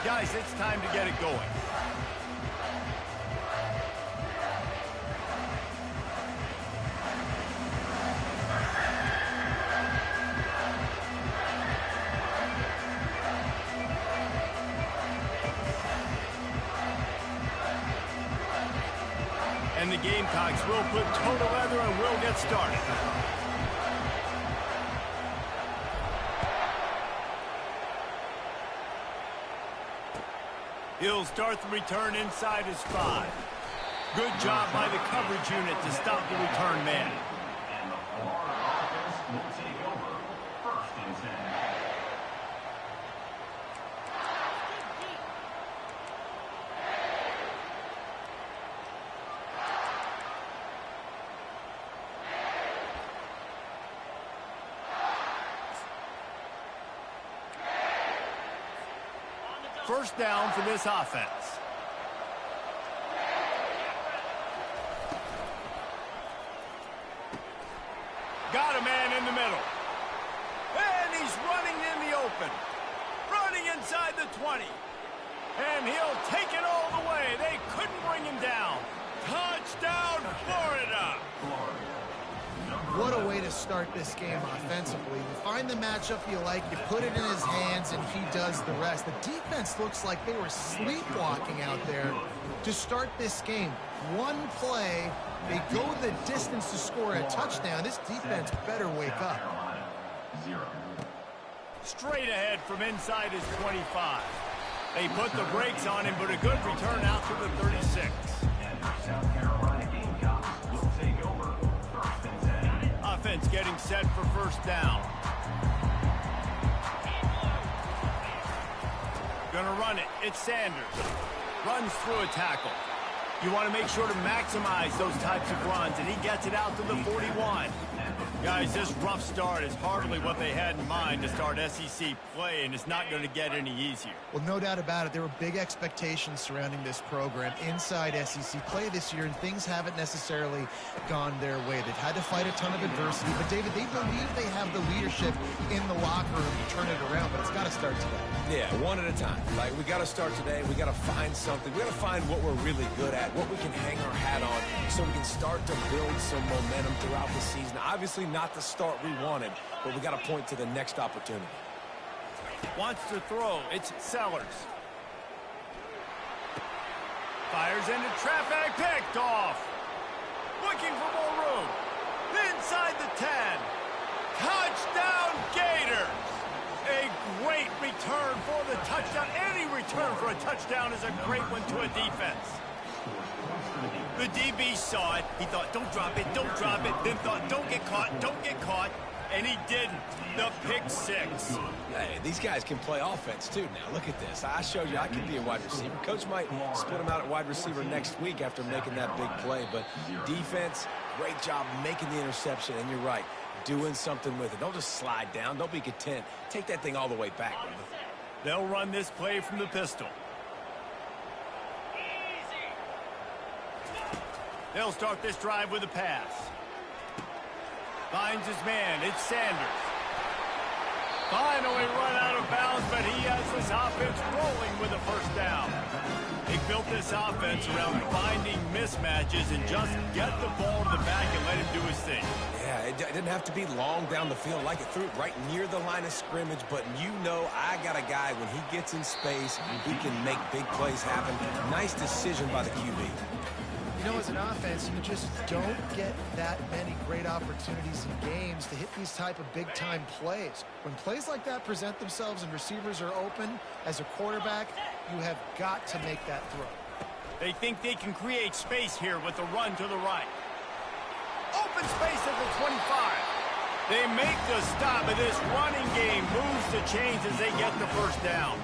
Guys, it's time to get it going. And the Gamecocks will put total leather and will get started. He'll start the return inside his 5. Good job by the coverage unit to stop the return man. And the Florida offense will take over 1st and 10. First down for this offense. Got a man in the middle. And he's running in the open. Running inside the 20. And he'll take it all the way. They couldn't bring him down. Touchdown, Florida! What a way to start this game offensively. You find the matchup you like, you put it in his hands, and he does the rest. The defense looks like they were sleepwalking out there to start this game. One play, they go the distance to score a touchdown. This defense better wake up. Straight ahead from inside his 25. They put the brakes on him, but a good return out to the 36. South Carolina Gamecocks will take over 1st and 10. Offense getting set for first down. Gonna run it. It's Sanders. Runs through a tackle. You want to make sure to maximize those types of runs, and he gets it out to the 41. Guys, this rough start is hardly what they had in mind to start SEC play, and it's not going to get any easier. Well, no doubt about it. There were big expectations surrounding this program inside SEC play this year, and things haven't necessarily gone their way. They've had to fight a ton of adversity, but, David, they believe they have the leadership in the locker room to turn it around, but it's got to start today. Yeah, one at a time. Like, we got to start today. We got to find something. We got to find what we're really good at, what we can hang our hat on, so we can start to build some momentum throughout the season. Obviously, not the start we wanted, but we got to point to the next opportunity. Wants to throw. It's Sellers. Fires into traffic. Picked off. Looking for more room. Inside the 10. Touchdown, Gators. A great return for the touchdown. Any return for a touchdown is a great one to a defense. The DB saw it. He thought, don't drop it, don't drop it. Then thought, don't get caught. And he didn't. The pick 6. Hey, these guys can play offense, too. Now, look at this. I showed you I can be a wide receiver. Coach might split him out at wide receiver next week after making that big play. But defense, great job making the interception. And you're right, doing something with it. Don't just slide down. Don't be content. Take that thing all the way back, brother. They'll run this play from the pistol. They'll start this drive with a pass. Finds his man. It's Sanders. Finally run out of bounds, but he has this offense rolling with a first down. They built this offense around finding mismatches and just get the ball to the back and let him do his thing. Yeah, it didn't have to be long down the field. Like it threw it right near the line of scrimmage, but you know I got a guy, when he gets in space, he can make big plays happen. Nice decision by the QB. You know, as an offense, you just don't get that many great opportunities in games to hit these type of big-time plays. When plays like that present themselves and receivers are open, as a quarterback, you have got to make that throw. They think they can create space here with the run to the right. Open space at the 25. They make the stop, and this running game moves the chains as they get the first down.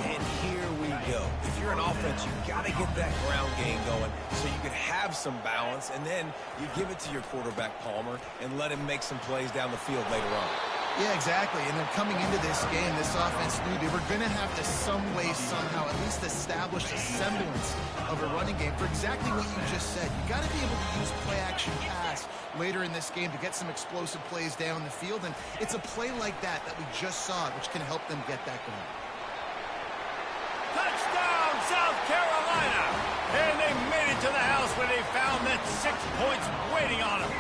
And here we go. If you're an offense, you got to get that ground game going so you can have some balance, and then you give it to your quarterback, Palmer, and let him make some plays down the field later on. Yeah, exactly. And then coming into this game, this offense knew they were going to have to some way, somehow, at least establish a semblance of a running game for exactly what you just said. You got to be able to use play-action pass later in this game to get some explosive plays down the field, and it's a play like that that we just saw, which can help them get that going. South Carolina. And they made it to the house where they found that 6 points waiting on them.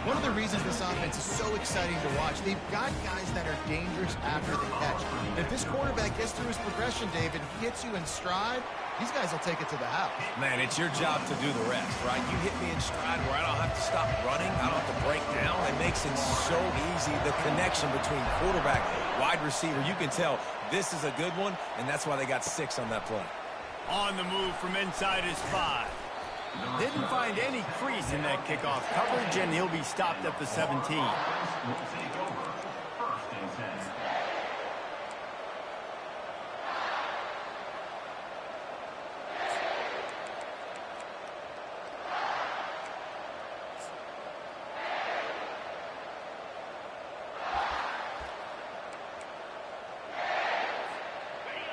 One of the reasons this offense is so exciting to watch, they've got guys that are dangerous after the catch. If this quarterback gets through his progression, David, gets you in stride, these guys will take it to the house. Man, it's your job to do the rest, right? You hit me in stride where I don't have to stop running. I don't have to break down. It makes it so easy. The connection between quarterback, wide receiver, you can tell this is a good one, and that's why they got 6 on that play. On the move from inside his 5. Didn't find any crease in that kickoff coverage, and he'll be stopped at the 17. Will take over. First and 10.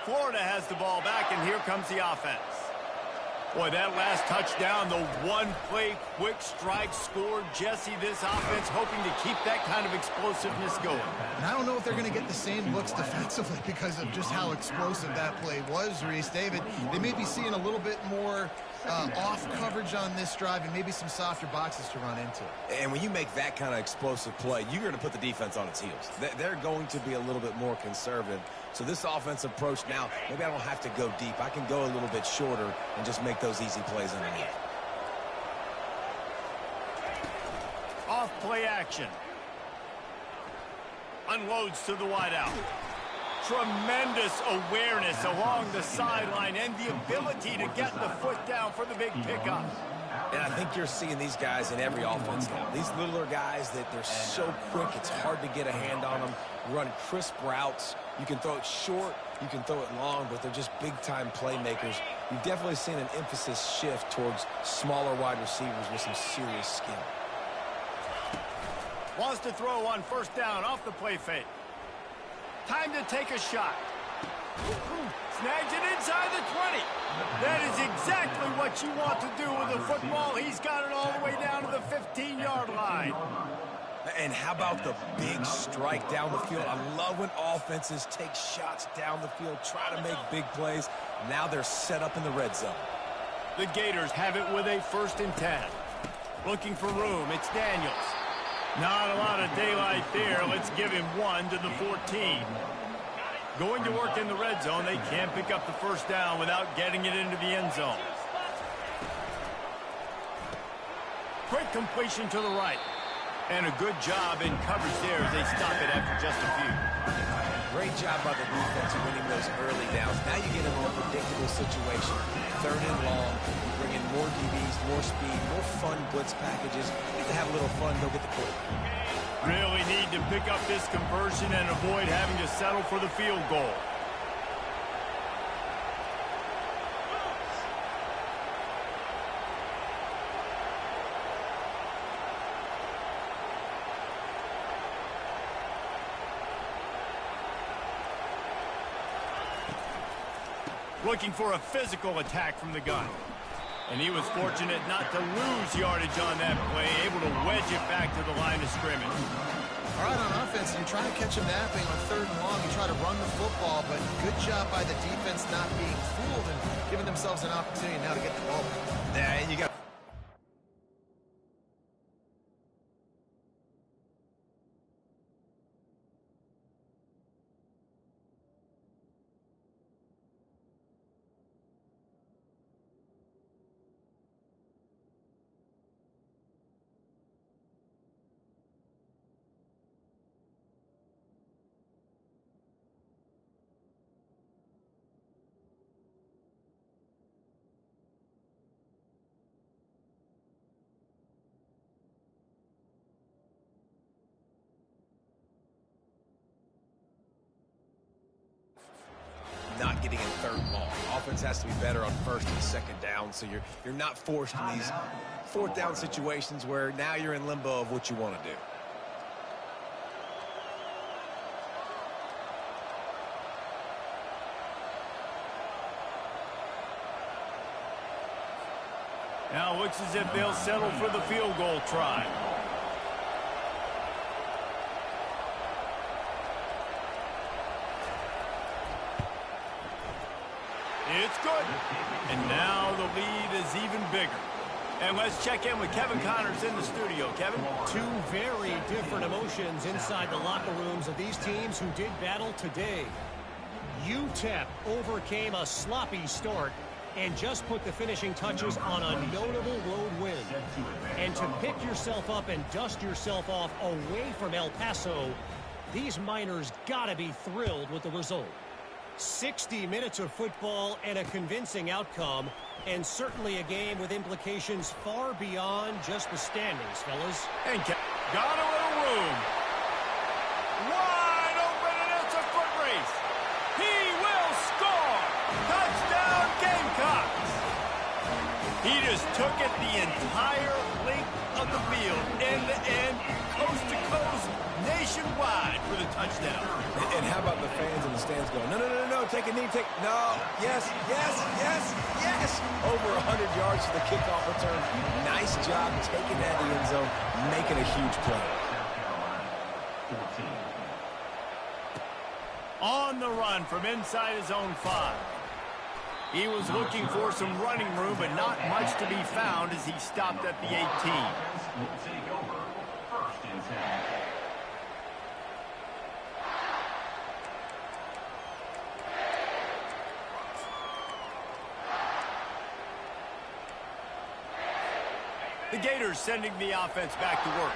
Florida has the ball back, and here comes the offense. Boy, that last touchdown, the one-play quick strike score. Jesse, this offense hoping to keep that kind of explosiveness going. And I don't know if they're going to get the same looks defensively because of just how explosive that play was, Reese. David, they may be seeing a little bit more off coverage on this drive and maybe some softer boxes to run into. And when you make that kind of explosive play, you're going to put the defense on its heels. They're going to be a little bit more conservative. So this offensive approach now, maybe I don't have to go deep. I can go a little bit shorter and just make those easy plays underneath. Off play action. Unloads to the wideout. Tremendous awareness along the sideline and the ability to get the foot down for the big pickup. And I think you're seeing these guys in every offense now. These littler guys that they're so quick, it's hard to get a hand on them. Run crisp routes. You can throw it short, you can throw it long, but they're just big-time playmakers. You've definitely seen an emphasis shift towards smaller wide receivers with some serious skill. Wants to throw on first down off the play fake. Time to take a shot. Snags it inside the 20. That is exactly what you want to do with a football. He's got it all the way down to the 15-yard line. And how about the big strike down the field? I love when offenses take shots down the field, try to make big plays. Now they're set up in the red zone. The Gators have it with a 1st and 10. Looking for room. It's Daniels. Not a lot of daylight there. Let's give him 1 to the 14. Going to work in the red zone. They can't pick up the first down without getting it into the end zone. Quick completion to the right. And a good job in coverage there as they stop it after just a few. Great job by the defense winning those early downs. Now you get a more predictable situation. 3rd and long. You bring in more DBs, more speed, more fun blitz packages. You get to have a little fun, go get the quarterback. Really need to pick up this conversion and avoid having to settle for the field goal. Looking for a physical attack from the gun. And he was fortunate not to lose yardage on that play, able to wedge it back to the line of scrimmage. All right, on offense, you're trying to catch them napping on 3rd and long. You try to run the football, but good job by the defense not being fooled and giving themselves an opportunity now to get the ball back. Yeah, and you got not getting in 3rd and long. Offense has to be better on 1st and 2nd down, so you're not forced in these 4th down situations where now you're in limbo of what you want to do. Now looks as if they'll settle for the field goal try. It's good. And now the lead is even bigger. And let's check in with Kevin Connors in the studio. Kevin? Two very different emotions inside the locker rooms of these teams who did battle today. UTEP overcame a sloppy start and just put the finishing touches on a notable road win. And to pick yourself up and dust yourself off away from El Paso, these Miners gotta be thrilled with the result. 60 minutes of football and a convincing outcome, and certainly a game with implications far beyond just the standings, fellas. And got a little room. Wide open, and it's a foot race. He will score. Touchdown, Gamecocks. He just took it the entire length of the field, end to end, coast to coast, nationwide for the touchdown. And how about the fans in the stands going, no, no, no, no, take a knee, no, yes, yes, yes, yes. Over 100 yards to the kickoff return. Nice job taking that in the end zone, making a huge play. On the run from inside his own 5. He was looking for some running room, but not much to be found as he stopped at the 18. Will take over. First and 10. The Gators sending the offense back to work.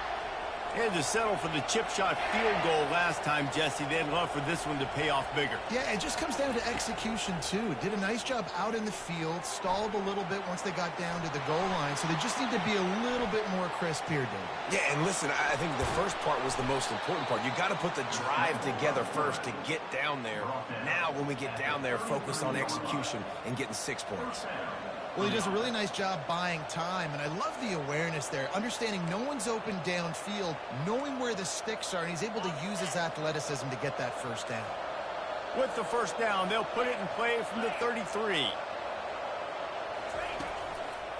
They had to settle for the chip shot field goal last time, Jesse. They'd love for this one to pay off bigger. Yeah, it just comes down to execution, too. Did a nice job out in the field, stalled a little bit once they got down to the goal line, so they just need to be a little bit more crisp here, David. Yeah, and listen, I think the first part was the most important part. You got to put the drive together first to get down there. Now, when we get down there, focus on execution and getting 6 points. Well, he does a really nice job buying time, and I love the awareness there, understanding no one's open downfield, knowing where the sticks are, and he's able to use his athleticism to get that first down. With the first down, they'll put it in play from the 33.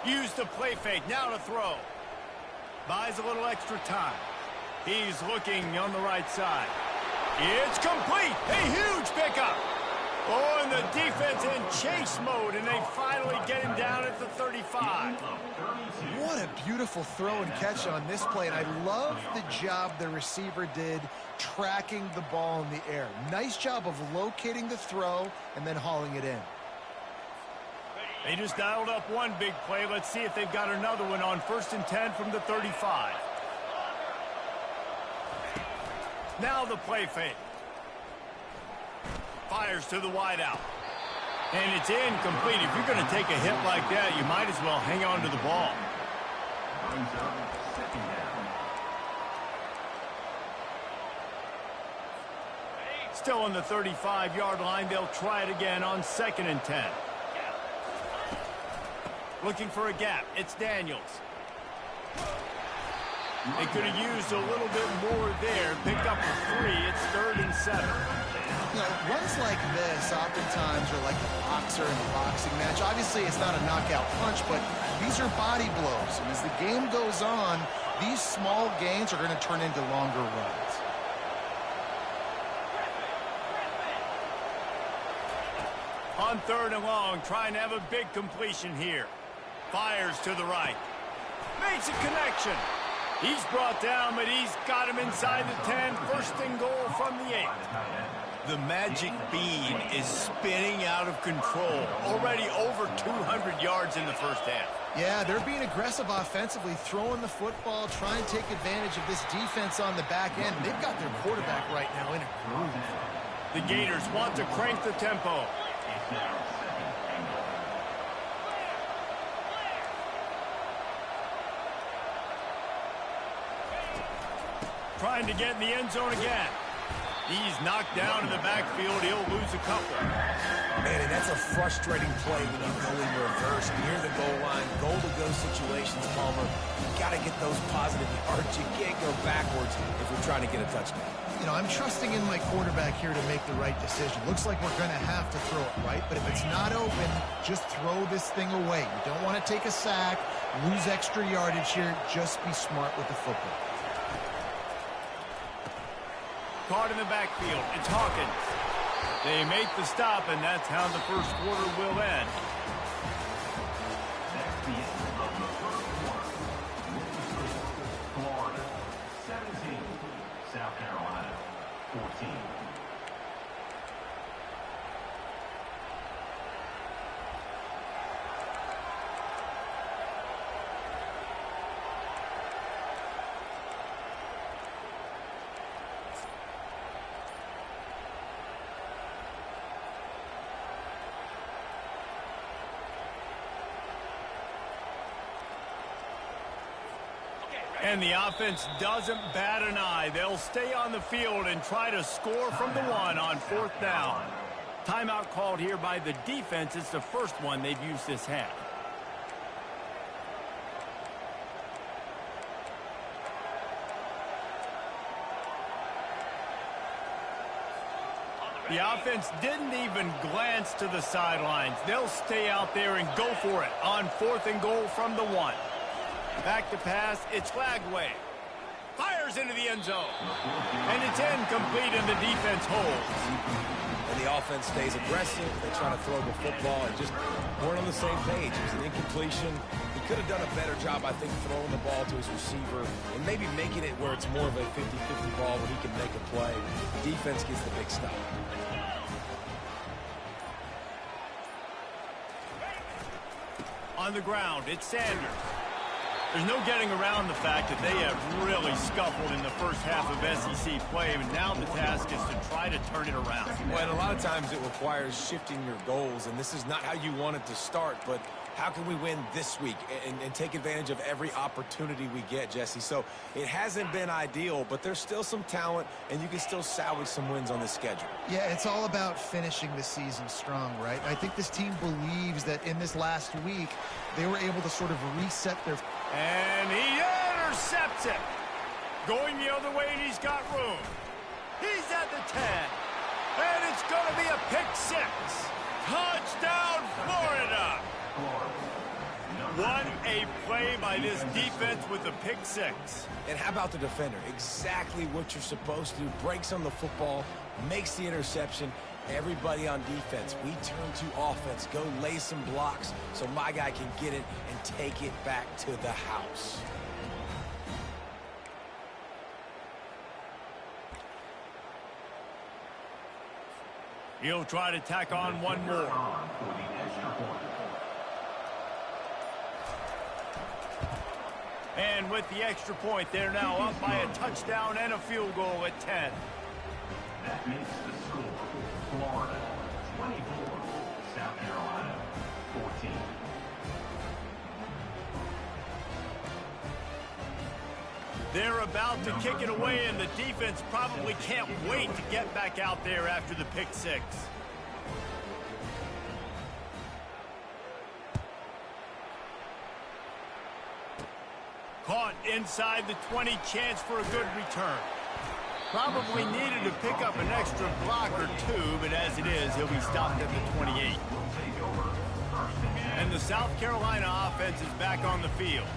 Use the play fake, now to throw. Buys a little extra time. He's looking on the right side. It's complete, a huge pickup. Oh, and the defense in chase mode, and they finally get him down at the 35. What a beautiful throw and catch on this play, and I love the job the receiver did tracking the ball in the air. Nice job of locating the throw and then hauling it in. They just dialed up one big play. Let's see if they've got another one on 1st and 10 from the 35. Now the play fake. Fires to the wideout. And it's incomplete. If you're going to take a hit like that, you might as well hang on to the ball. Brings up second down. Still on the 35-yard line. They'll try it again on 2nd and 10. Looking for a gap. It's Daniels. They could have used a little bit more there. Picked up a 3. It's 3rd and 7. You know, runs like this oftentimes are like a boxer in a boxing match. Obviously, it's not a knockout punch, but these are body blows. And as the game goes on, these small gains are going to turn into longer runs. On 3rd and long, trying to have a big completion here. Fires to the right. Makes a connection. He's brought down, but he's got him inside the 10. 1st and goal from the 8. The magic bean is spinning out of control. Already over 200 yards in the first half. Yeah, they're being aggressive offensively, throwing the football, trying to take advantage of this defense on the back end. They've got their quarterback right now in a groove. The Gators want to crank the tempo. Trying to get in the end zone again. He's knocked down in the backfield. He'll lose a couple. Man, and that's a frustrating play when you go in reverse near the goal line. Goal-to-go situations, Palmer. You got to get those positive yards. You can't go backwards if we're trying to get a touchdown. You know, I'm trusting in my quarterback here to make the right decision. Looks like we're going to have to throw it, right? But if it's not open, just throw this thing away. You don't want to take a sack, lose extra yardage here. Just be smart with the football. Caught in the backfield. It's Hawkins. They make the stop, and that's how the first quarter will end. That's the end of the first quarter. Florida 17, South Carolina 14. And the offense doesn't bat an eye. They'll stay on the field and try to score from the one on fourth down. Timeout called here by the defense. It's the first one they've used this half. The offense didn't even glance to the sidelines. They'll stay out there and go for it on fourth and goal from the one. Back to pass, it's Flagway. Fires into the end zone. And it's incomplete, and the defense holds. And the offense stays aggressive. They try to throw the football and just weren't on the same page. It was an incompletion. He could have done a better job, I think, throwing the ball to his receiver and maybe making it where it's more of a 50-50 ball where he can make a play. Defense gets the big stop. On the ground, it's Sanders. There's no getting around the fact that they have really scuffled in the first half of SEC play, and now the task is to try to turn it around. Well, and a lot of times it requires shifting your goals, and this is not how you want it to start, but how can we win this week and take advantage of every opportunity we get, Jesse? So it hasn't been ideal, but there's still some talent, and you can still salvage some wins on this schedule. Yeah, it's all about finishing the season strong, right? I think this team believes that in this last week, they were able to sort of reset their... And he intercepts it. Going the other way, and he's got room. He's at the 10. And it's going to be a pick six. Touchdown, Florida. What a play by this defense with the pick six. And how about the defender? Exactly what you're supposed to do. Breaks on the football, makes the interception. Everybody on defense, we turn to offense. Go lay some blocks so my guy can get it and take it back to the house. He'll try to tack on one more. And with the extra point, they're now up by a touchdown and a field goal at 10. That makes the score Florida 24, South Carolina 14. They're about to kick it away, and the defense probably can't wait to get back out there after the pick six. Caught inside the 20, chance for a good return. Probably needed to pick up an extra block or two, but as it is, he'll be stopped at the 28. And the South Carolina offense is back on the field.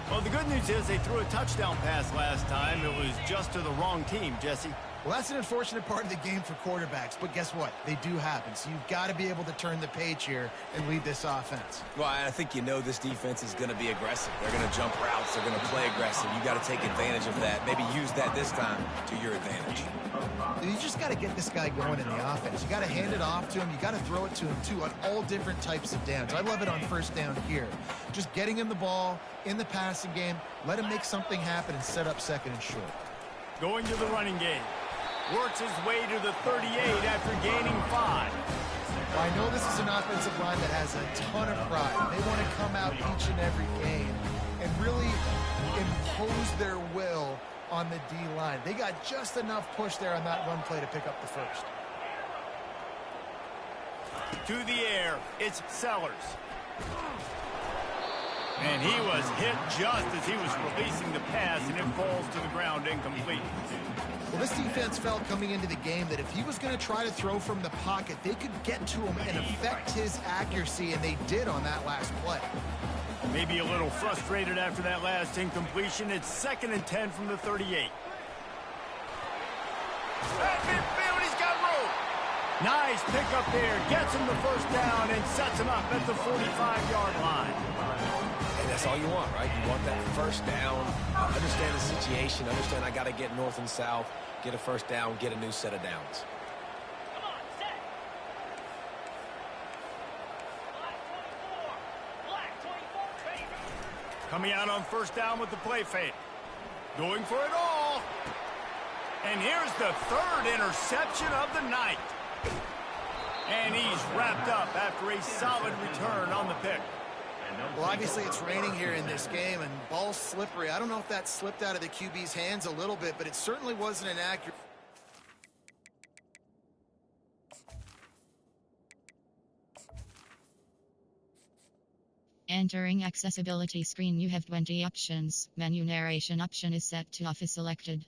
Well, the good news is they threw a touchdown pass last time. It was just to the wrong team, Jesse. Well, that's an unfortunate part of the game for quarterbacks, but guess what? They do happen, so you've got to be able to turn the page here and lead this offense. Well, I think you know this defense is going to be aggressive. They're going to jump routes. They're going to play aggressive. You got to take advantage of that. Maybe use that this time to your advantage. You just got to get this guy going in the offense. You got to hand it off to him. You got to throw it to him, too, on all different types of downs. I love it on first down here. Just getting him the ball in the passing game, let him make something happen and set up second and short. Going to the running game. Works his way to the 38 after gaining 5. Well, I know this is an offensive line that has a ton of pride. They want to come out each and every game and really impose their will on the D-line. They got just enough push there on that run play to pick up the first. To the air, it's Sellers. And he was hit just as he was releasing the pass, and it falls to the ground incomplete. Well, this defense felt coming into the game that if he was going to try to throw from the pocket, they could get to him and affect his accuracy, and they did on that last play. Maybe a little frustrated after that last incompletion. It's 2nd and 10 from the 38. At midfield, he's got room. Nice pickup there. Gets him the first down and sets him up at the 45-yard line. And that's all you want, right? You want that first down. Understand the situation. Understand I got to get north and south, get a first down, get a new set of downs. Coming out on first down with the play fake. Going for it all. And here's the third interception of the night. And he's wrapped up after a solid return on the pick. Well, obviously it's raining here in this game, and ball's slippery. I don't know if that slipped out of the QB's hands a little bit, but it certainly wasn't an accurate. Entering accessibility screen, you have 20 options. Menu narration option is set to off is selected.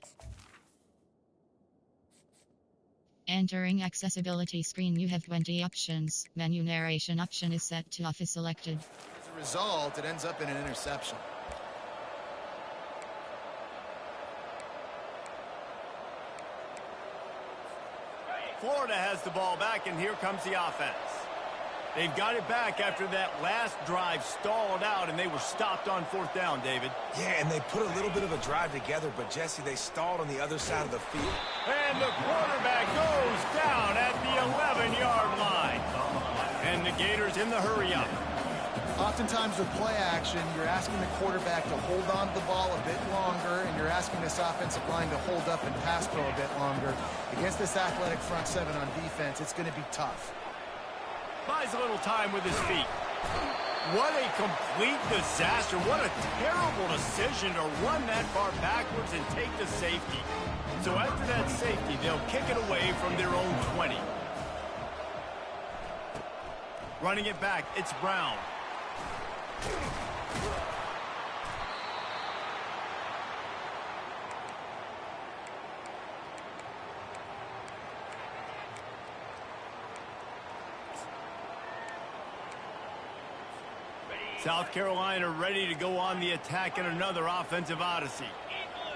Entering accessibility screen, you have 20 options. Menu narration option is set to off is selected. As a result, it ends up in an interception. Florida has the ball back, and here comes the offense. They've got it back after that last drive stalled out, and they were stopped on fourth down, David. Yeah, and they put a little bit of a drive together, but, Jesse, they stalled on the other side of the field. And the quarterback goes down at the 11-yard line. And the Gators in the hurry-up. Oftentimes with play action, you're asking the quarterback to hold on to the ball a bit longer, and you're asking this offensive line to hold up and pass pro a bit longer. Against this athletic front seven on defense, it's going to be tough. Buys a little time with his feet. What a complete disaster. What a terrible decision to run that far backwards and take the safety. So after that safety, they'll kick it away from their own 20. Running it back, it's Brown. South Carolina ready to go on the attack in another offensive odyssey.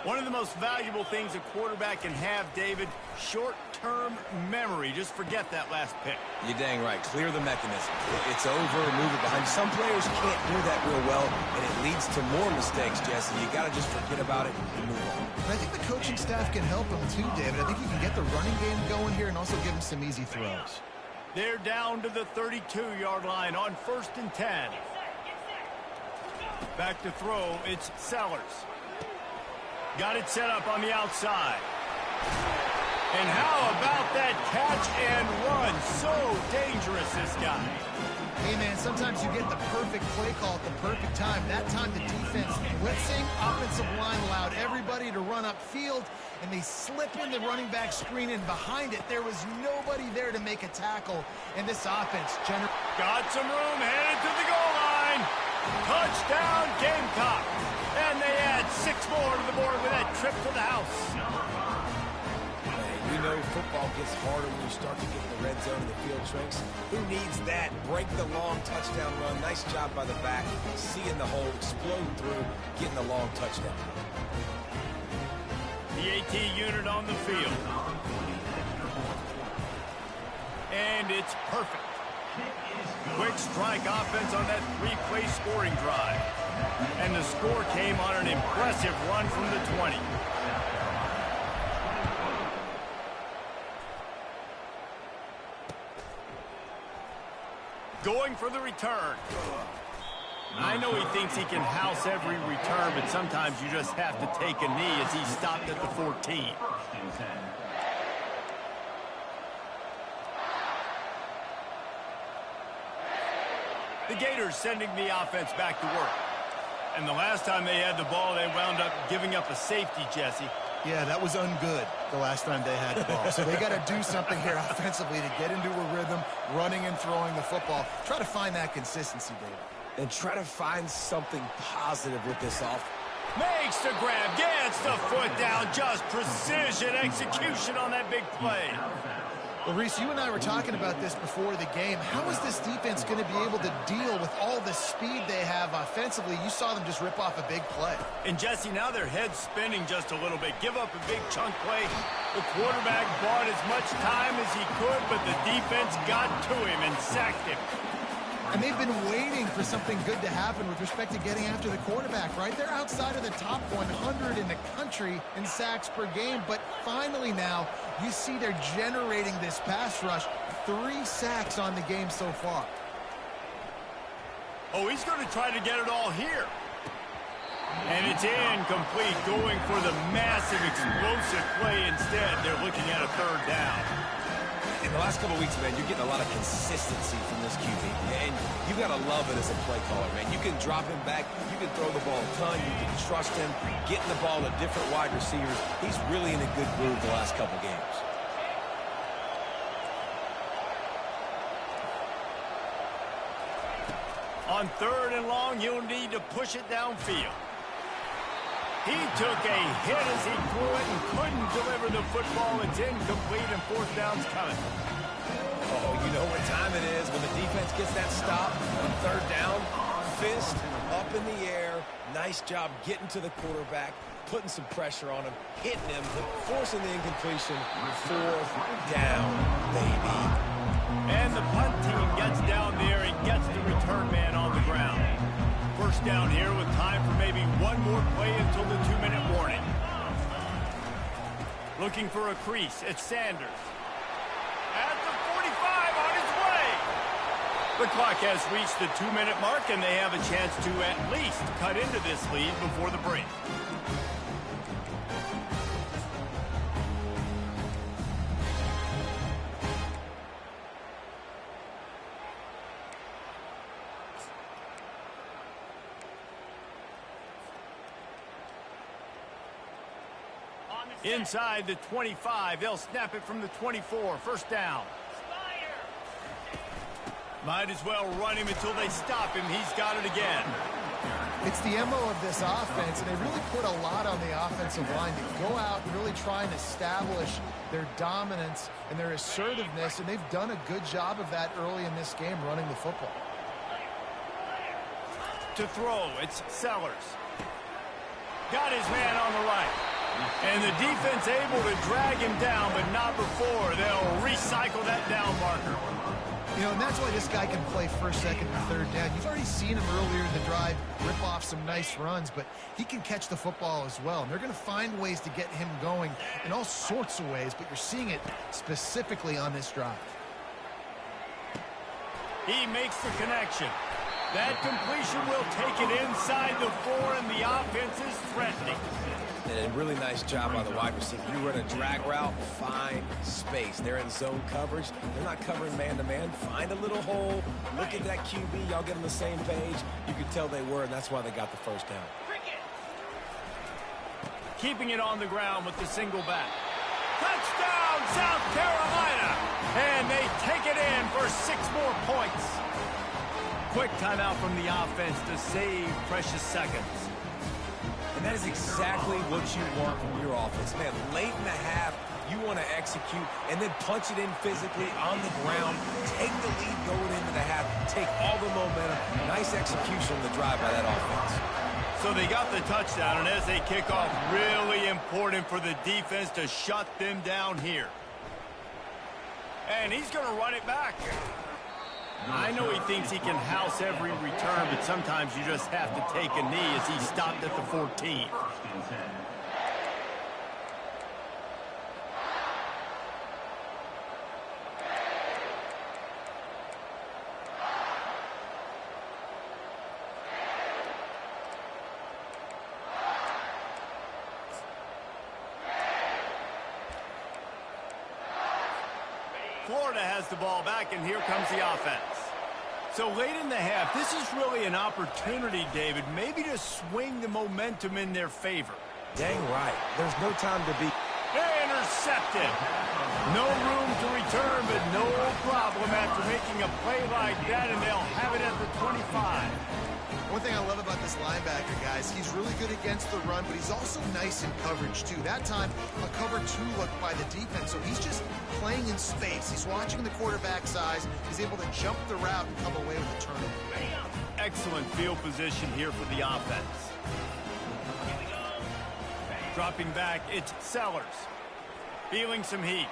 One of the most valuable things a quarterback can have, David, short-term memory. Just forget that last pick. You're dang right. Clear the mechanism. It's over, move it behind. Some players can't do that real well, and it leads to more mistakes, Jesse. You got to just forget about it and move on. And I think the coaching staff can help him too, David. I think he can get the running game going here and also give him some easy throws. They're down to the 32-yard line on 1st and 10. Back to throw, it's Sellers. Got it set up on the outside. And how about that catch and run? So dangerous, this guy. Hey, man, sometimes you get the perfect play call at the perfect time. That time the defense blitzing, offensive line allowed everybody to run upfield, and they slip in the running back screen, and behind it, there was nobody there to make a tackle. And this offense got some room, headed to the goal line. Touchdown, Gamecock. And they add 6 more to the board with that trip to the house. You know football gets harder when you start to get in the red zone and the field shrinks. Who needs that? Break the long touchdown run. Nice job by the back. Seeing the hole, explode through, getting the long touchdown. The AT unit on the field. And it's perfect. Quick strike offense on that 3-play scoring drive. And the score came on an impressive run from the 20. Going for the return. I know he thinks he can house every return, but sometimes you just have to take a knee as he stopped at the 14. The Gators sending the offense back to work. And the last time they had the ball, they wound up giving up a safety, Jesse. Yeah, that was ungood the last time they had the ball. So they got to do something here offensively to get into a rhythm, running and throwing the football. Try to find that consistency, David. And try to find something positive with this offense. Makes the grab, gets the foot down, just precision execution on that big play. Well, Reese, you and I were talking about this before the game. How is this defense going to be able to deal with all the speed they have offensively? You saw them just rip off a big play. And, Jesse, now their head's spinning just a little bit. Give up a big chunk play. The quarterback bought as much time as he could, but the defense got to him and sacked him. And they've been waiting for something good to happen with respect to getting after the quarterback, right? They're outside of the top 100 in the country in sacks per game, but finally now you see they're generating this pass rush. 3 sacks on the game so far. Oh, he's going to try to get it all here. And it's incomplete, going for the massive explosive play instead. They're looking at a 3rd down. In the last couple of weeks, man, you're getting a lot of consistency from this QB. And you got to love it as a play caller, man. You can drop him back. You can throw the ball a ton. You can trust him. Getting the ball to different wide receivers. He's really in a good groove the last couple games. On 3rd and long, you'll need to push it downfield. He took a hit as he threw it and couldn't deliver the football. It's incomplete and 4th down's coming. Oh, you know what time it is when the defense gets that stop on 3rd down. Fist up in the air. Nice job getting to the quarterback, putting some pressure on him, hitting him, forcing the incompletion. 4th down, baby. And the punt team gets down there and gets the return man on the ground. 1st down here with time for maybe one more play until the 2-minute warning. Looking for a crease. It's Sanders. At the 45 on his way. The clock has reached the 2-minute mark, and they have a chance to at least cut into this lead before the break. Inside the 25, they'll snap it from the 24. 1st down. Might as well run him until they stop him. He's got it again. It's the MO of this offense, and they really put a lot on the offensive line to go out and really try and establish their dominance and their assertiveness, and they've done a good job of that early in this game, running the football. To throw, it's Sellers. Got his man on the right. And the defense able to drag him down, but not before. They'll recycle that down marker. You know, and that's why this guy can play 1st, 2nd, and 3rd down. You've already seen him earlier in the drive rip off some nice runs, but he can catch the football as well. And they're going to find ways to get him going in all sorts of ways, but you're seeing it specifically on this drive. He makes the connection. That completion will take it inside the 4, and the offense is threatening. And a really nice job by the wide receiver. You run a drag route, find space. They're in zone coverage. They're not covering man-to-man. Find a little hole. Look at that QB. Y'all get on the same page. You could tell they were, and that's why they got the 1st down. Keeping it on the ground with the single back. Touchdown, South Carolina! And they take it in for 6 more points. Quick timeout from the offense to save precious seconds. And that is exactly what you want from your offense. Man, late in the half, you want to execute and then punch it in physically on the ground. Take the lead going into the half. Take all the momentum. Nice execution on the drive by that offense. So they got the touchdown, and as they kick off, really important for the defense to shut them down here. And he's going to run it back. I know he thinks he can house every return, but sometimes you just have to take a knee as he stopped at the 14. Florida has the ball back, and here comes the offense. So late in the half, this is really an opportunity, David, maybe to swing the momentum in their favor. Dang right. There's no time to be. Intercepted. No room to return, but no problem after making a play like that, and they'll have it at the 25. One thing I love about this linebacker, guys, he's really good against the run, but he's also nice in coverage, too. That time, a cover 2 look by the defense, so he's just playing in space. He's watching the quarterback's eyes. He's able to jump the route and come away with a turnover. Excellent field position here for the offense. Dropping back, it's Sellers. Feeling some heat.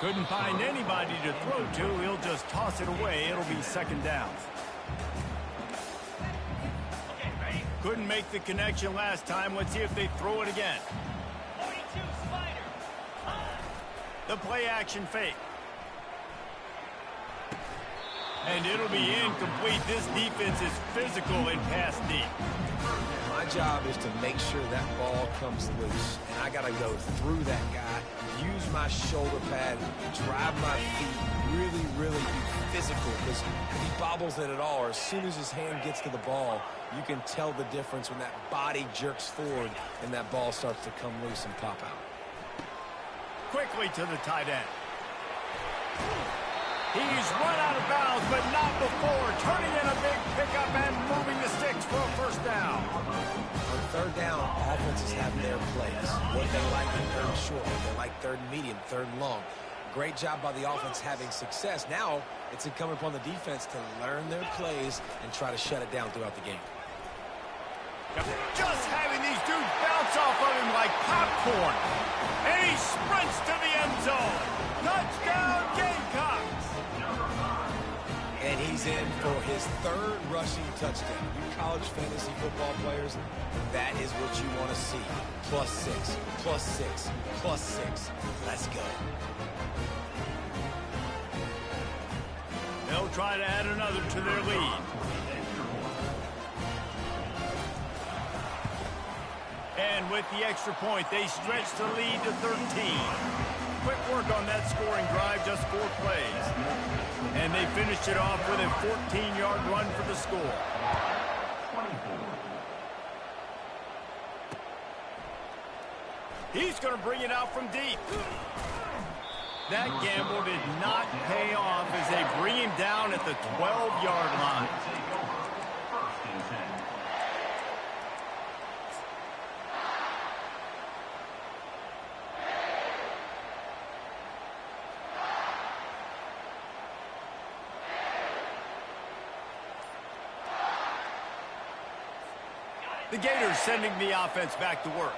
Couldn't find anybody to throw to. He'll just toss it away. It'll be second down. Couldn't make the connection last time. Let's see if they throw it again. 42 Spider. The play action fake. And it'll be incomplete. This defense is physical and pass deep. My job is to make sure that ball comes loose. And I got to go through that guy, use my shoulder pad, drive my feet, really be physical. Because if he bobbles it at all, or as soon as his hand gets to the ball, you can tell the difference when that body jerks forward and that ball starts to come loose and pop out. Quickly to the tight end. He's run out of bounds, but not before. Turning in a big pickup and moving the sticks for a first down. On third down, offenses have their plays. What they like in third and short, what they like third and medium, third and long. Great job by the offense having success. Now it's incumbent upon the defense to learn their plays and try to shut it down throughout the game. Just having these dudes bounce off of him like popcorn. And he sprints to the end zone. Touchdown, Gamecocks. And he's in for his third rushing touchdown. You college fantasy football players, that is what you want to see. +6, +6, +6. Let's go. They'll try to add another to their lead. And with the extra point, they stretch the lead to 13. Quick work on that scoring drive, just 4 plays. And they finished it off with a 14-yard run for the score. He's going to bring it out from deep. That gamble did not pay off as they bring him down at the 12-yard line. The Gators sending the offense back to work.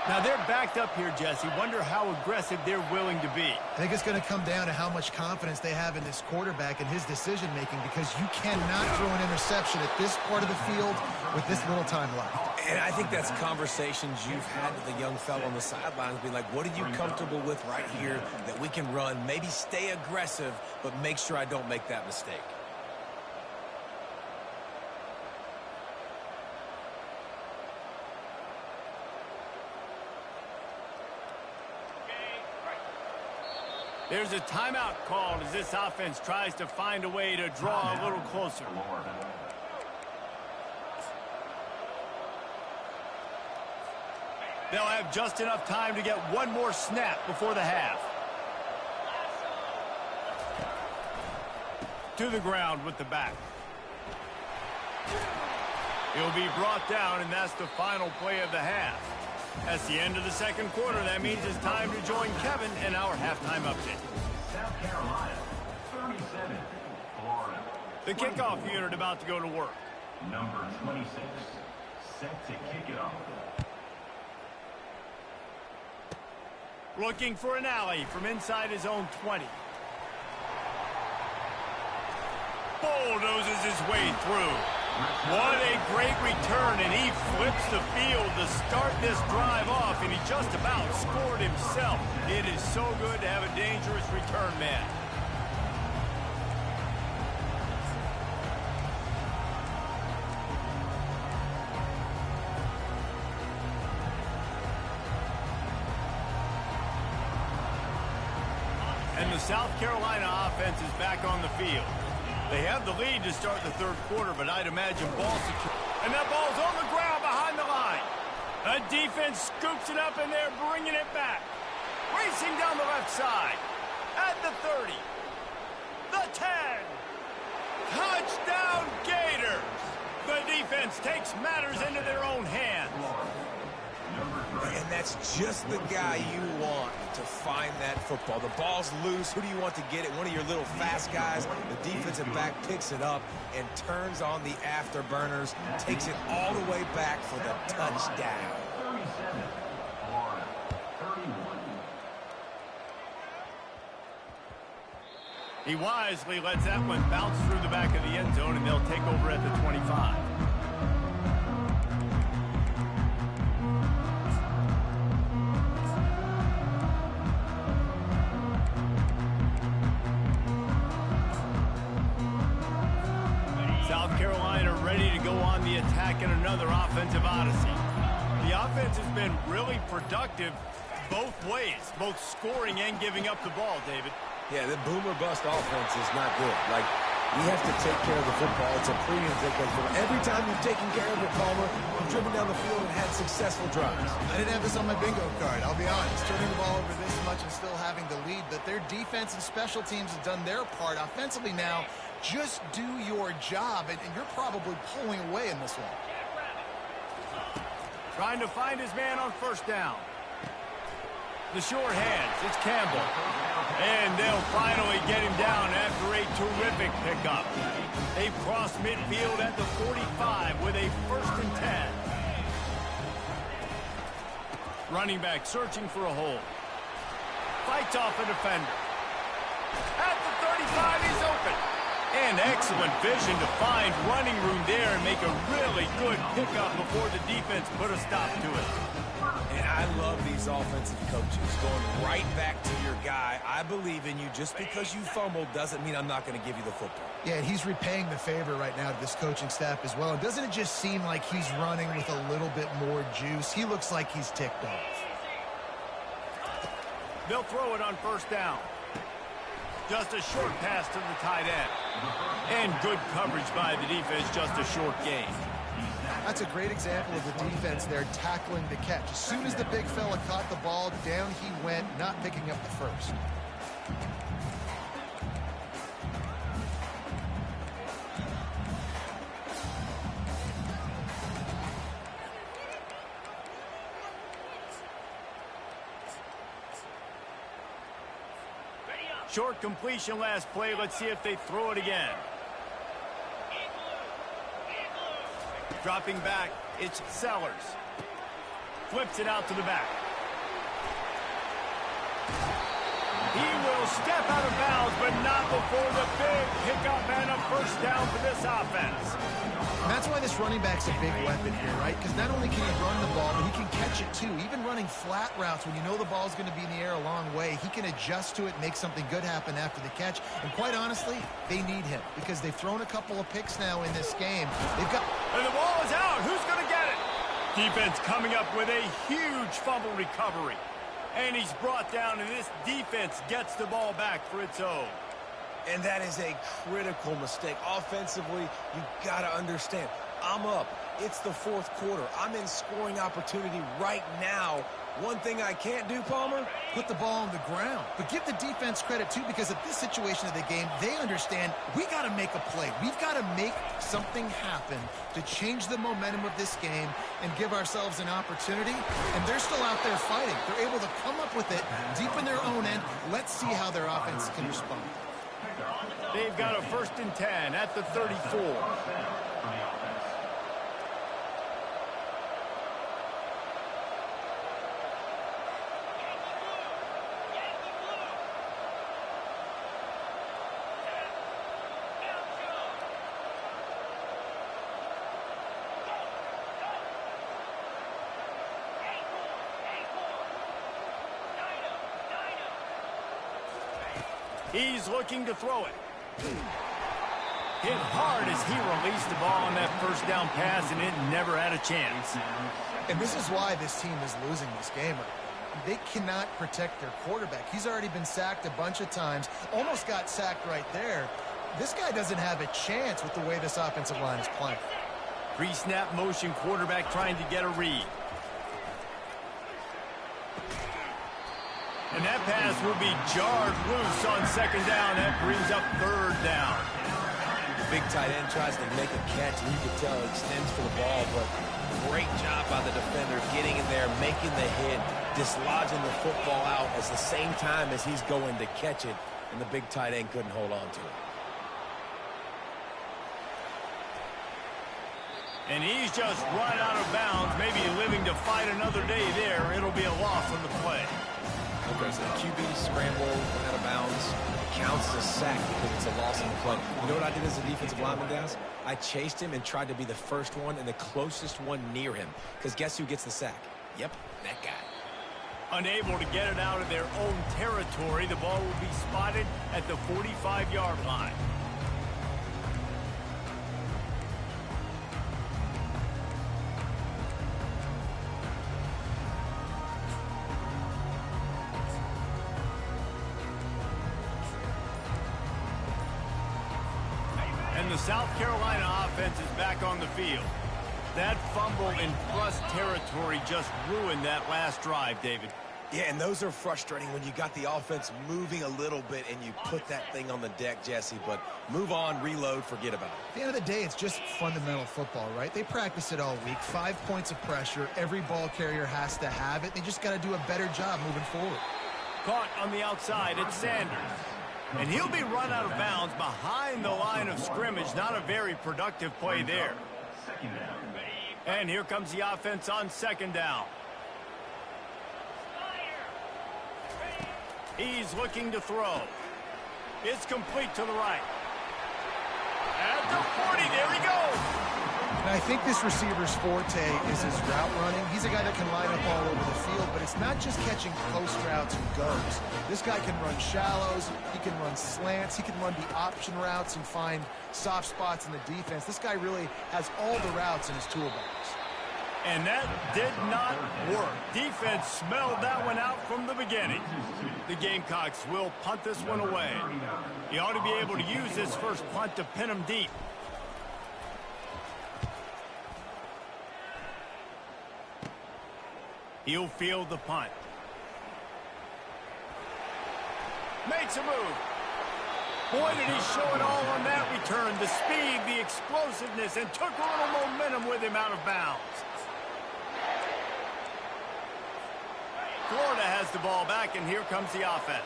Now they're backed up here, Jesse. Wonder how aggressive they're willing to be. I think it's going to come down to how much confidence they have in this quarterback and his decision-making, because you cannot throw an interception at this part of the field with this little time left. And I think that's conversations you've had with the young fellow on the sidelines, being like, what are you comfortable with right here that we can run? Maybe stay aggressive, but make sure I don't make that mistake. There's a timeout called as this offense tries to find a way to draw a little closer. They'll have just enough time to get one more snap before the half. To the ground with the back. He'll be brought down, and that's the final play of the half. That's the end of the second quarter. That means it's time to join Kevin in our halftime update. South Carolina, 37, Florida. The kickoff unit about to go to work. Number 26, set to kick it off. Looking for an alley from inside his own 20. Bulldozes his way through. What a great return, and he flips the field to start this drive off, and he just about scored himself. It is so good to have a dangerous return man. And the South Carolina offense is back on the field. They have the lead to start the third quarter, but I'd imagine ball secure. And that ball's on the ground behind the line. The defense scoops it up, and they're bringing it back. Racing down the left side. At the 30. The 10. Touchdown, Gators. The defense takes matters into their own hands. And that's just the guy you want to find that football. The ball's loose. Who do you want to get it? One of your little fast guys. The defensive back picks it up and turns on the afterburners, takes it all the way back for the touchdown. 37, Florida, 31. He wisely lets that one bounce through the back of the end zone, and they'll take over at the 25. South Carolina ready to go on the attack in another offensive odyssey. The offense has been really productive both ways, both scoring and giving up the ball, David. Yeah, the boomer bust offense is not good. Like, you have to take care of the football. It's a premium to take care of the football. Every time you've taken care of it, Palmer, you've driven down the field and had successful drives. I didn't have this on my bingo card, I'll be honest. Turning the ball over this much and still having the lead, but their defense and special teams have done their part. Offensively now, just do your job, and you're probably pulling away in this one. Trying to find his man on first down. The short hands, it's Campbell. And they'll finally get him down after a terrific pickup. They cross midfield at the 45 with a 1st and 10. Running back searching for a hole. Fights off a defender. At the 35, he's open. And excellent vision to find running room there and make a really good pickup before the defense put a stop to it. And I love these offensive coaches going right back to your guy. I believe in you. Just because you fumbled doesn't mean I'm not going to give you the football. Yeah, and he's repaying the favor right now to this coaching staff as well. And doesn't it just seem like he's running with a little bit more juice? He looks like he's ticked off. They'll throw it on first down. Just a short pass to the tight end. And good coverage by the defense, just a short gain. That's a great example of the defense there tackling the catch. As soon as the big fella caught the ball, down he went, not picking up the first. Short completion last play. Let's see if they throw it again. Dropping back, it's Sellers. Flips it out to the back. He will step out of bounds, but not before the big pickup and a first down for this offense. And that's why this running back's a big weapon here, right? Because not only can he run the ball, but he can catch it too. Even running flat routes when you know the ball's going to be in the air a long way, he can adjust to it, make something good happen after the catch. And quite honestly, they need him because they've thrown a couple of picks now in this game. They've got... And the ball is out. Who's going to get it? Defense coming up with a huge fumble recovery. And he's brought down, and this defense gets the ball back for its own. And that is a critical mistake. Offensively, you got to understand, I'm up. It's the fourth quarter. I'm in scoring opportunity right now. One thing I can't do, Palmer? Put the ball on the ground. But give the defense credit, too, because at this situation of the game, they understand we got to make a play. We've got to make something happen to change the momentum of this game and give ourselves an opportunity. And they're still out there fighting. They're able to come up with it deep in their own end. Let's see how their offense can respond. They've got a 1st and 10 at the 34. He's looking to throw it. Hit hard as he released the ball on that first down pass, and it never had a chance. And this is why this team is losing this game. They cannot protect their quarterback. He's already been sacked a bunch of times, almost got sacked right there. This guy doesn't have a chance with the way this offensive line is playing. Pre-snap motion quarterback trying to get a read. And that pass will be jarred loose on second down. That brings up third down. The big tight end tries to make a catch, and you can tell he extends for the ball, but great job by the defender getting in there, making the hit, dislodging the football out at the same time as he's going to catch it, and the big tight end couldn't hold on to it. And he's just run out of bounds, maybe living to fight another day there. It'll be a loss on the play. Okay, so the QB scramble, went out of bounds. It counts as a sack because it's a loss on the play. You know what I did as a defensive lineman, guys? I chased him and tried to be the first one and the closest one near him. Because guess who gets the sack? Yep, that guy. Unable to get it out of their own territory, the ball will be spotted at the 45-yard line. And the South Carolina offense is back on the field. That fumble in plus territory just ruined that last drive, David. Yeah, and those are frustrating when you got the offense moving a little bit and you put that thing on the deck, Jesse. But move on, reload, forget about it. At the end of the day, it's just fundamental football, right? They practice it all week. 5 points of pressure. Every ball carrier has to have it. They just got to do a better job moving forward. Caught on the outside, it's Sanders. And he'll be run out of bounds behind the line of scrimmage. Not a very productive play there. And here comes the offense on second down. He's looking to throw. It's complete to the right. At the 40, there he goes. And I think this receiver's forte is his route running. He's a guy that can line up all over the field, but it's not just catching post routes and goes. This guy can run shallows, he can run slants, he can run the option routes and find soft spots in the defense. This guy really has all the routes in his toolbox. And that did not work. Defense smelled that one out from the beginning. The Gamecocks will punt this one away. He ought to be able to use this first punt to pin him deep. He'll field the punt. Makes a move. Boy, did he show it all on that return. The speed, the explosiveness, and took a little momentum with him out of bounds. Florida has the ball back, and here comes the offense.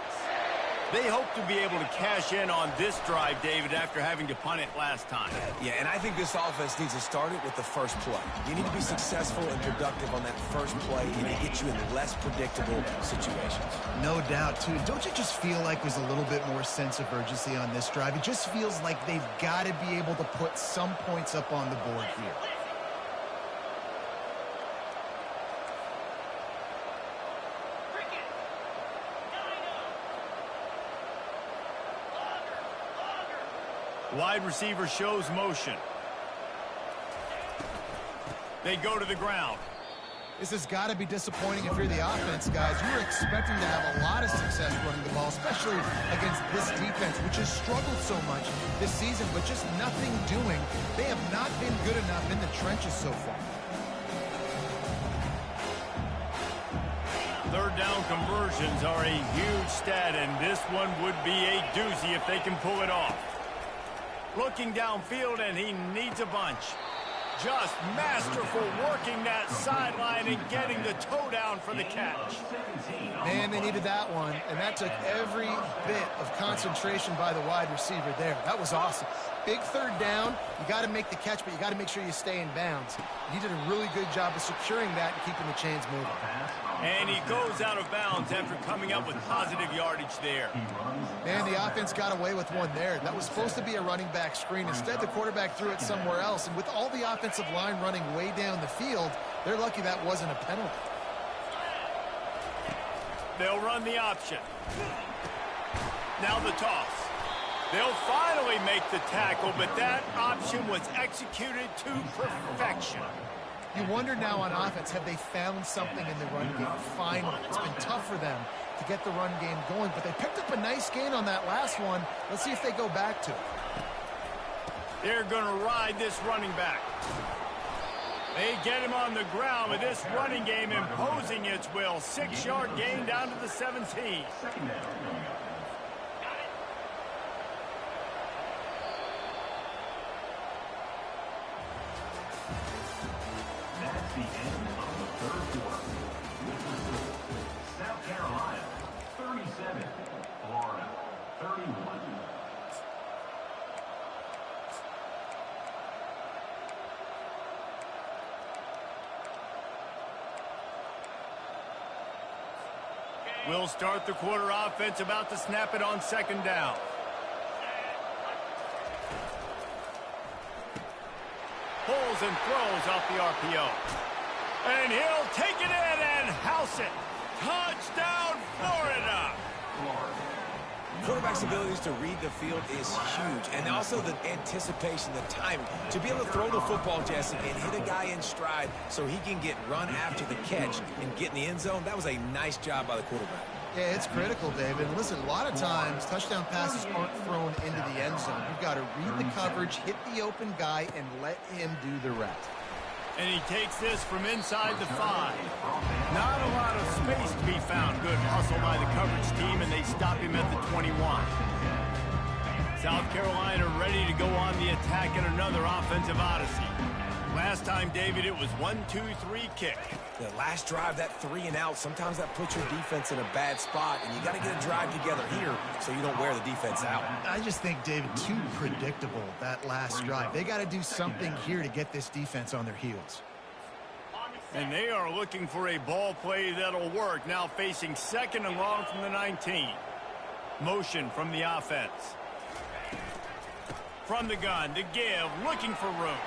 They hope to be able to cash in on this drive, David, after having to punt it last time. Yeah, and I think this offense needs to start it with the first play. You need to be successful and productive on that first play, and it gets you in less predictable situations. No doubt, too. Don't you just feel like there's a little bit more sense of urgency on this drive? It just feels like they've got to be able to put some points up on the board here. Wide receiver shows motion. They go to the ground. This has got to be disappointing if you're the offense, guys. You're expecting to have a lot of success running the ball, especially against this defense, which has struggled so much this season, but just nothing doing. They have not been good enough in the trenches so far. Third down conversions are a huge stat, and this one would be a doozy if they can pull it off. Looking downfield, and he needs a bunch. Just masterful working that sideline and getting the toe down for the catch. Man, they needed that one, and that took every bit of concentration by the wide receiver there. That was awesome. Big third down. You got to make the catch, but you got to make sure you stay in bounds. He did a really good job of securing that and keeping the chains moving. And he goes out of bounds after coming up with positive yardage there. Man, the offense got away with one there. That was supposed to be a running back screen. Instead, the quarterback threw it somewhere else. And with all the offensive line running way down the field, they're lucky that wasn't a penalty. They'll run the option. Now the toss. They'll finally make the tackle, but that option was executed to perfection. You wonder now on offense, have they found something in the run game? Finally. It's been tough for them to get the run game going, but they picked up a nice gain on that last one. Let's see if they go back to it. They're going to ride this running back. They get him on the ground with this running game imposing its will. 6-yard gain down to the 17. Second down. That's the end of the third quarter. With the score, South Carolina 37, Florida 31. We'll start the quarter offense, about to snap it on second down. Pulls and throws off the RPO. And he'll take it in and house it. Touchdown, Florida! Quarterback's abilities to read the field is huge, and also the anticipation, the timing. To be able to throw the football, Jesse, and hit a guy in stride so he can get run after the catch and get in the end zone, that was a nice job by the quarterback. Yeah, it's critical, David. And listen, a lot of times, touchdown passes aren't thrown into the end zone. You've got to read the coverage, hit the open guy, and let him do the rest. And he takes this from inside the 5. Not a lot of space to be found. Good hustle by the coverage team, and they stop him at the 21. South Carolina ready to go on the attack in another offensive odyssey. Last time, David, it was 1-2-3 kick. The last drive, that 3 and out, sometimes that puts your defense in a bad spot, and you got to get a drive together here so you don't wear the defense out. I just think, David, too predictable, that last drive. They got to do something here to get this defense on their heels. And they are looking for a ball play that'll work, now facing second and long from the 19. Motion from the offense. From the gun to give, looking for room.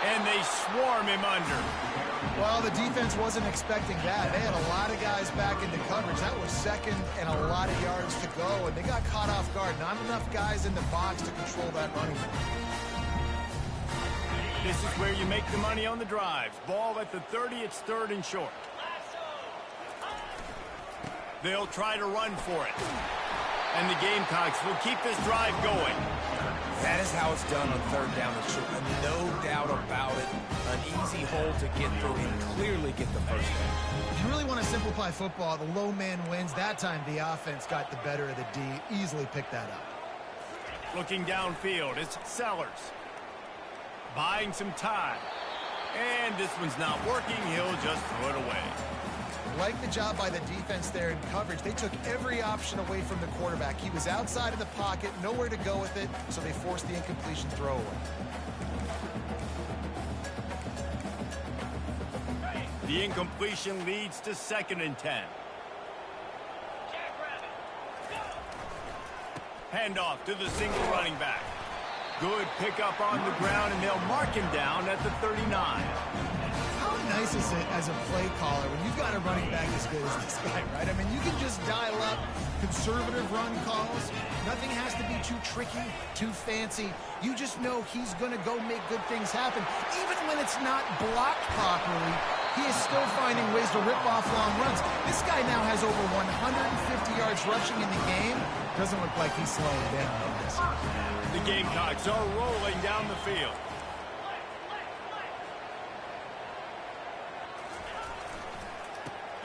And they swarm him under. Well, the defense wasn't expecting that. They had a lot of guys back into coverage. That was second and a lot of yards to go, and they got caught off guard. Not enough guys in the box to control that running game. This is where you make the money on the drives. Ball at the 30, it's third and short. They'll try to run for it. And the Gamecocks will keep this drive going. That is how it's done on third down and short. No doubt about it. An easy hole to get through and clearly get the first down. If you really want to simplify football, the low man wins. That time the offense got the better of the D. Easily picked that up. Looking downfield, it's Sellers. Buying some time. And this one's not working. He'll just throw it away. Like the job by the defense there in coverage. They took every option away from the quarterback. He was outside of the pocket, nowhere to go with it, so they forced the incompletion throwaway. The incompletion leads to second and 10. Handoff to the single running back. Good pickup on the ground, and they'll mark him down at the 39. How nice is it as a play caller when you've got a running back as good as this guy, right? I mean, you can just dial up conservative run calls. Nothing has to be too tricky, too fancy. You just know he's going to go make good things happen. Even when it's not blocked properly, he is still finding ways to rip off long runs. This guy now has over 150 yards rushing in the game. Doesn't look like he's slowing down on this. The Gamecocks are rolling down the field.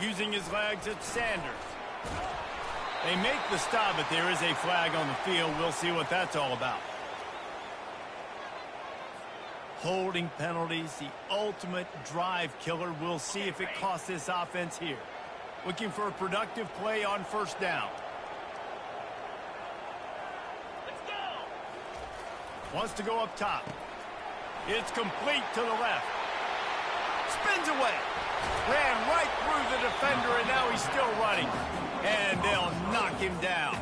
Using his legs, it's Sanders. They make the stop, but there is a flag on the field. We'll see what that's all about. Holding penalties, the ultimate drive killer. We'll see if it costs this offense here. Looking for a productive play on first down. Wants to go up top. It's complete to the left. Spins away. Ran right through the defender, and now he's still running. And they'll knock him down.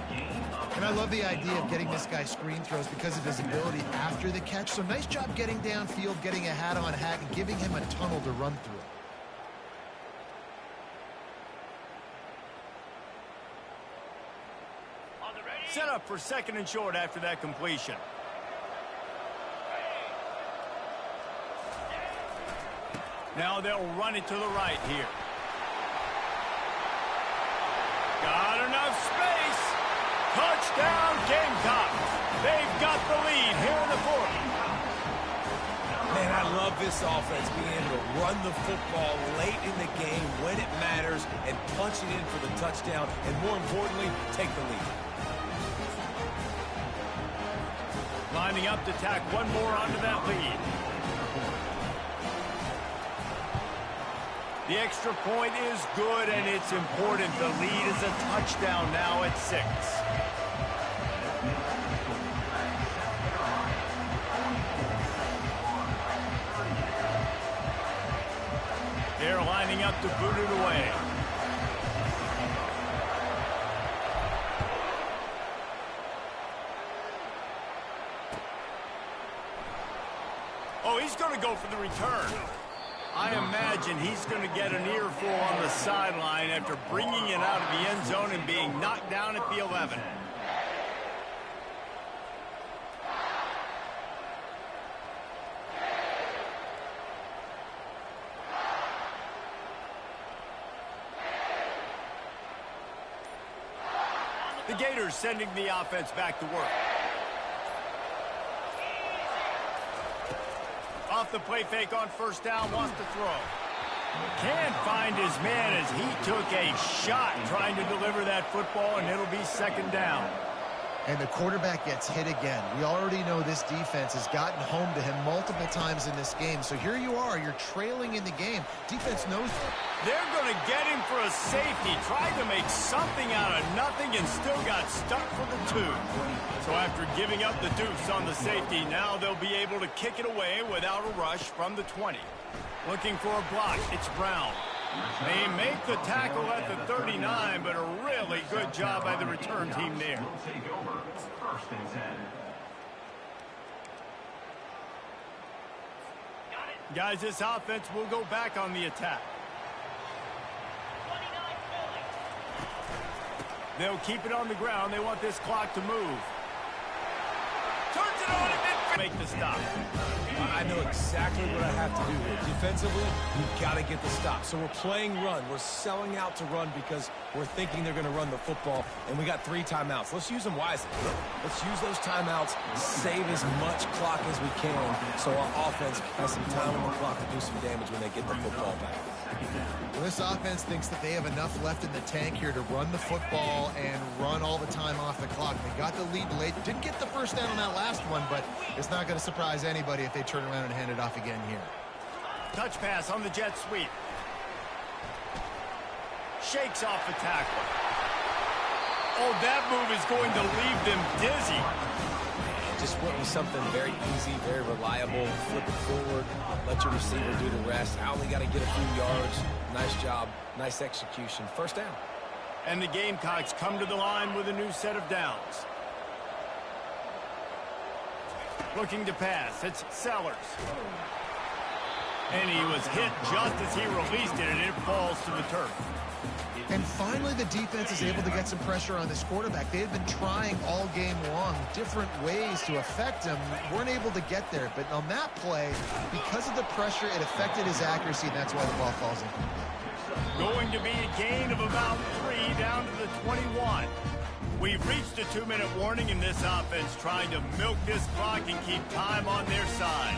And I love the idea of getting this guy screen throws because of his ability after the catch. So nice job getting downfield, getting a hat-on hack, and giving him a tunnel to run through. Set up for second and short after that completion. Now they'll run it to the right here. Got enough space. Touchdown, Gamecocks. They've got the lead here in the fourth. Man, I I love this offense being able to run the football late in the game when it matters and punch it in for the touchdown and, more importantly, take the lead. Lining up to tack one more onto that lead. The extra point is good, and it's important. The lead is a touchdown now at 6. They're lining up to boot it away. Oh, he's going to go for the return. I imagine he's going to get an earful on the sideline after bringing it out of the end zone and being knocked down at the 11. The Gators sending the offense back to work. Off the play fake on first down, wants to throw. Can't find his man as he took a shot trying to deliver that football, and it'll be second down. And the quarterback gets hit again. We already know this defense has gotten home to him multiple times in this game. So here you are, you're trailing in the game. Defense knows it. They're going to get him for a safety. Tried to make something out of nothing and still got stuck for the 2. So after giving up the deuce on the safety, now they'll be able to kick it away without a rush from the 20. Looking for a block, it's Brown. They make the tackle at the 39, but a really good job by the return team there. Guys, this offense will go back on the attack. They'll keep it on the ground. They want this clock to move. Turns it on and make the stop. I know exactly what I have to do here. Defensively, we've got to get the stop. So we're playing run. We're selling out to run because we're thinking they're going to run the football, and we got 3 timeouts. Let's use them wisely. Let's use those timeouts, save as much clock as we can so our offense has some time on the clock to do some damage when they get the football back. Well, this offense thinks that they have enough left in the tank here to run the football and run all the time off the clock. They got the lead late. Didn't get the first down on that last one, but it's not going to surprise anybody if they turn around and hand it off again here. Touch pass on the jet sweep. Shakes off the tackle. Oh, that move is going to leave them dizzy. Just went with something very easy, very reliable. Flip it forward, let your receiver do the rest. I only got to get a few yards. Nice job, nice execution. First down. And the Gamecocks come to the line with a new set of downs. Looking to pass, it's Sellers. And he was hit just as he released it, and it falls to the turf. And finally, the defense is able to get some pressure on this quarterback. They had been trying all game long different ways to affect him. Weren't able to get there. But on that play, because of the pressure, it affected his accuracy, and that's why the ball falls incomplete. Going to be a gain of about 3 down to the 21. We've reached a 2-minute warning in this offense, trying to milk this clock and keep time on their side.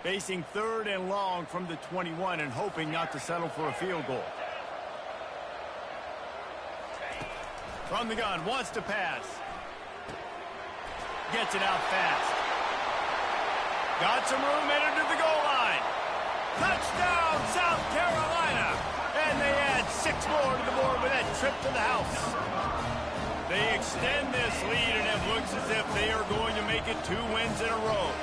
Facing 3rd and long from the 21 and hoping not to settle for a field goal. From the gun, wants to pass. Gets it out fast. Got some room, headed to the goal line. Touchdown, South Carolina! And they add 6 more to the board with that trip to the house. They extend this lead, and it looks as if they are going to make it 2 wins in a row.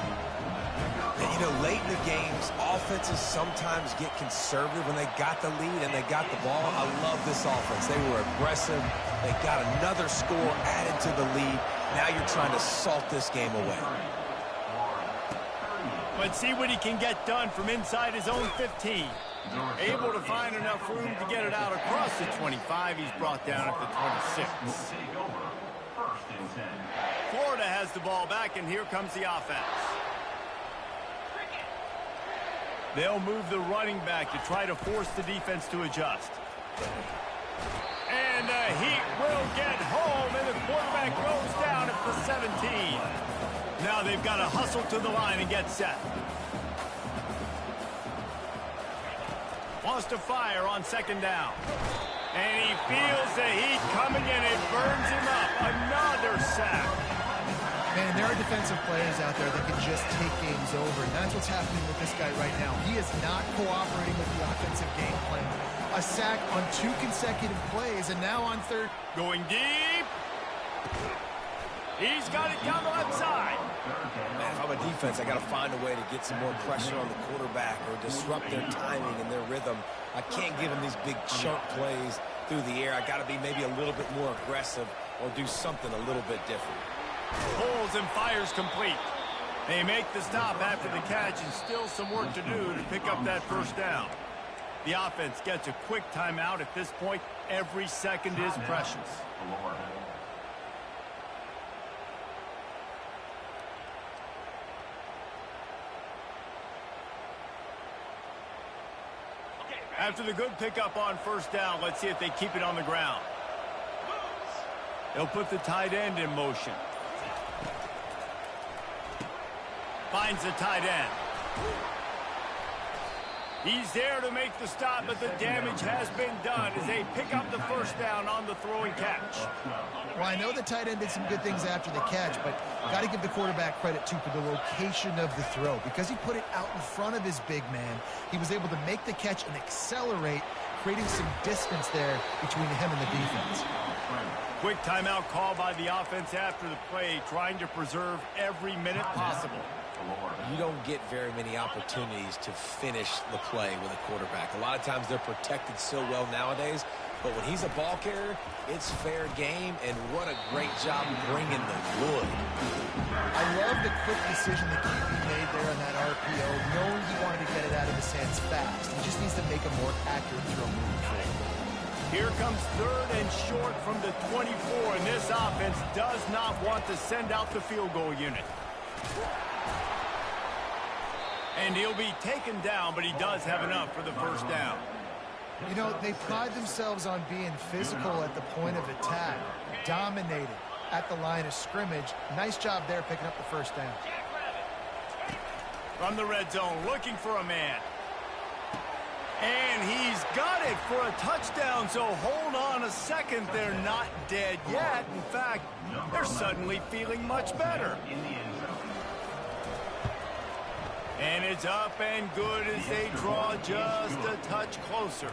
And, you know, late in the games, offenses sometimes get conservative when they got the lead and they got the ball. I love this offense. They were aggressive. They got another score added to the lead. Now you're trying to salt this game away. But see what he can get done from inside his own 15. Able to find enough room to get it out across the 25. He's brought down at the 26. Florida has the ball back, and here comes the offense. They'll move the running back to try to force the defense to adjust. And a heat will get home, and the quarterback goes down at the 17. Now they've got to hustle to the line and get set. Wants to fire on second down. And he feels the heat coming in. It burns him up. Another sack. Man, there are defensive players out there that can just take games over, and that's what's happening with this guy right now. He is not cooperating with the offensive game plan. A sack on 2 consecutive plays, and now on third. Going deep. He's got it down the left side. Man, if I'm a defense, I got to find a way to get some more pressure on the quarterback or disrupt their timing and their rhythm. I can't give them these big chunk plays through the air. I got to be maybe a little bit more aggressive or do something a little bit different. Pulls and fires complete. They make the stop after the catch, and still some work to do to pick up that first down. The offense gets a quick timeout at this point. Every second is precious. After the good pickup on first down, let's see if they keep it on the ground. They'll put the tight end in motion. Finds the tight end. He's there to make the stop, but the damage has been done as they pick up the first down on the throwing catch. Well, I know the tight end did some good things after the catch, but got to give the quarterback credit, too, for the location of the throw. Because he put it out in front of his big man, he was able to make the catch and accelerate, creating some distance there between him and the defense. Quick timeout call by the offense after the play, trying to preserve every minute possible. You don't get very many opportunities to finish the play with a quarterback. A lot of times they're protected so well nowadays, but when he's a ball carrier, it's fair game, and what a great job bringing the wood. I love the quick decision the QB made there on that RPO, knowing he wanted to get it out of his hands fast. He just needs to make a more accurate throw moving forward. Here comes third and short from the 24, and this offense does not want to send out the field goal unit. And he'll be taken down, but he does have enough for the first down. You know, they pride themselves on being physical at the point of attack, dominated at the line of scrimmage. Nice job there picking up the first down. From the red zone, looking for a man. And he's got it for a touchdown, so hold on a second. They're not dead yet. In fact, they're suddenly feeling much better. And it's up and good as they draw just a touch closer.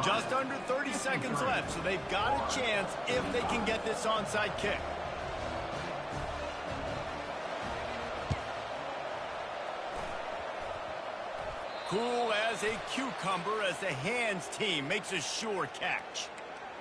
Just under 30 seconds left, so they've got a chance if they can get this onside kick. Cool as a cucumber as the hands team makes a sure catch.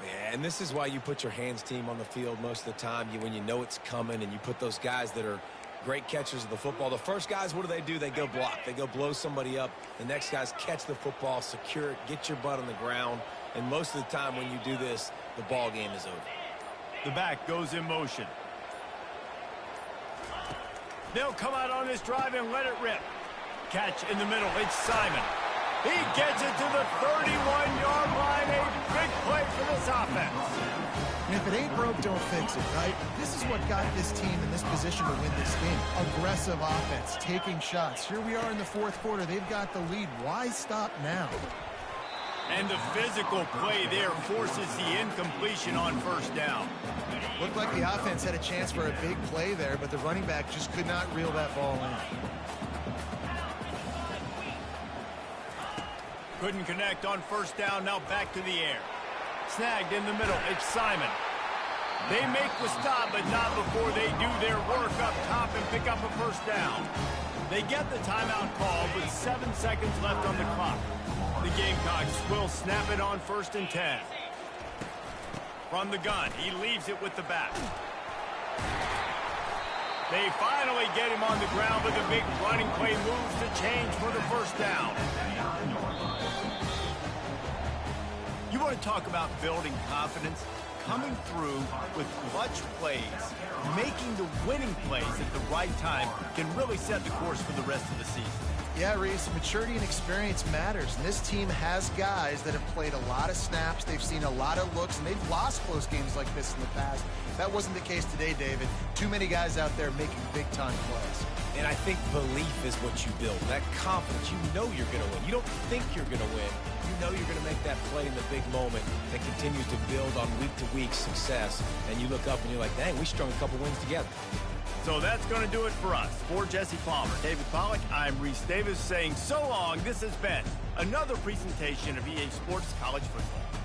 Yeah, and this is why you put your hands team on the field most of the time. When you know it's coming, and you put those guys that are great catchers of the football. The first guys, what do? They go block. They go blow somebody up. The next guys catch the football, secure it, get your butt on the ground. And most of the time when you do this, the ball game is over. The back goes in motion. They'll come out on this drive and let it rip. Catch in the middle. It's Simon. He gets it to the 31-yard line. A big play for this offense. And if it ain't broke, don't fix it, right? This is what got this team in this position to win this game. Aggressive offense, taking shots. Here we are in the fourth quarter. They've got the lead. Why stop now? And the physical play there forces the incompletion on first down. Looked like the offense had a chance for a big play there, but the running back just could not reel that ball in. Couldn't connect on first down, now back to the air. Snagged in the middle, it's Simon. They make the stop, but not before they do their work up top and pick up a first down. They get the timeout call with 7 seconds left on the clock. The Gamecocks will snap it on 1st and 10. From the gun, he leaves it with the back. They finally get him on the ground, but the big running play moves the change for the first down. You want to talk about building confidence? Coming through with clutch plays, making the winning plays at the right time can really set the course for the rest of the season. Yeah, Reese, maturity and experience matters. And this team has guys that have played a lot of snaps. They've seen a lot of looks, and they've lost close games like this in the past. That wasn't the case today, David. Too many guys out there making big-time plays. And I think belief is what you build. That confidence. You know you're going to win. You don't think you're going to win. You know you're going to make that play in the big moment that continues to build on week-to-week success. And you look up and you're like, dang, we strung a couple wins together. So that's going to do it for us. For Jesse Palmer, David Pollack, I'm Reese Davis saying so long. This has been another presentation of EA Sports College Football.